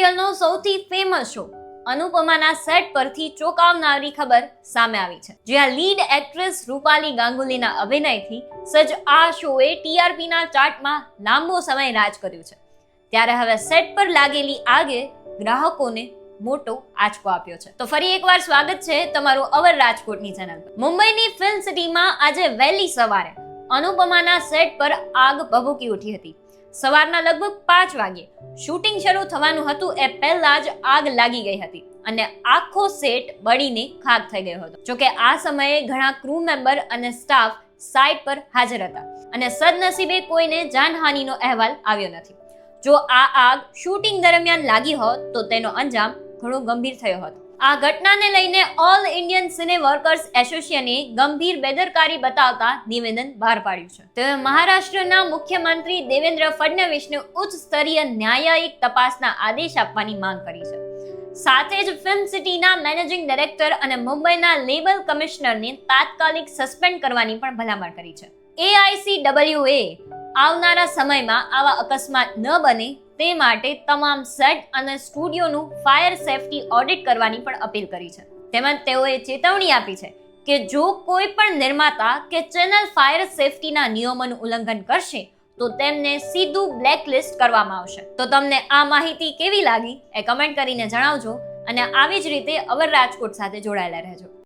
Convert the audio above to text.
સિરિયલનો સૌથી famous show અનુપમાના set પરથી ચોંકાવનારી ખબર સામે આવી છે, જ્યાં લીડ એક્ટ્રેસ રૂપાલી ગાંગુલીના અભિનયથી સજ્જ આ શોએ ટીઆરપીના ચાર્ટમાં લાંબો સમય રાજ કર્યું છે. ત્યારે હવે સેટ પર લાગેલી આગે ગ્રાહકોને મોટો આંચકો આપ્યો છે. તો ફરી એકવાર સ્વાગત છે તમારું અવર રાજકોટની ચેનલ પર. મુંબઈની ફિલ્મ સિટીમાં આજે વહેલી સવારે અનુપમાના સેટ પર આગ ભભૂકી ઉઠી હતી. સવારના લગભગ 5 વાગ્યે શૂટિંગ શરૂ થવાનું હતું એ પહેલા જ આગ લાગી ગઈ હતી અને આખો સેટ બળીને ખાક થઈ ગયો હતો. જોકે આ સમયે ઘણા ક્રૂ મેમ્બર અને સ્ટાફ સાઇટ પર હાજર હતા અને સદનસીબે કોઈને જાનહાનિનો અહેવાલ આવ્યો નથી. જો આ આગ શૂટિંગ દરમિયાન લાગી હોત તો તેનો અંજામ ઘણો ગંભીર થયો હતો. આ ઘટનાને લઈને ઓલ ઇન્ડિયન સિને વર્કર્સ એસોસિએશને ગંભીર બેદરકારી બતાવતા નિવેદન બહાર પાડ્યું છે. તેઓએ મહારાષ્ટ્રના મુખ્યમંત્રી દેવેન્દ્ર ફડણવીસને ઉચ્ચ સ્તરીય ન્યાયિક તપાસના આદેશ આપવાની માંગ કરી છે. સાથે જ ફિલ્મ સિટીના મેનેજિંગ ડાયરેક્ટર અને મુંબઈના લેબલ કમિશનરને તાત્કાલિક સસ્પેન્ડ કરવાની પણ ભલામણ કરી છે. AICWA આવનારા સમયમાં આવા અકસ્માત ન બને તે માટે તમામ સેટ અને સ્ટુડિયોનું ફાયર સેફટી ઓડિટ કરવાની પણ અપીલ કરી છે. તેમજ તેઓએ ચેતવણી આપી છે કે જો કોઈ પણ નિર્માતા કે ચેનલ ફાયર સેફટીના નિયમોનું ઉલ્લંઘન કરશે તો તેમને સીધું બ્લેકલિસ્ટ કરવામાં આવશે. તો તમને આ માહિતી કેવી લાગી એ કમેન્ટ કરીને જણાવજો અને આવી જ રીતે અવર રાજકોટ સાથે જોડાયેલા રહેજો.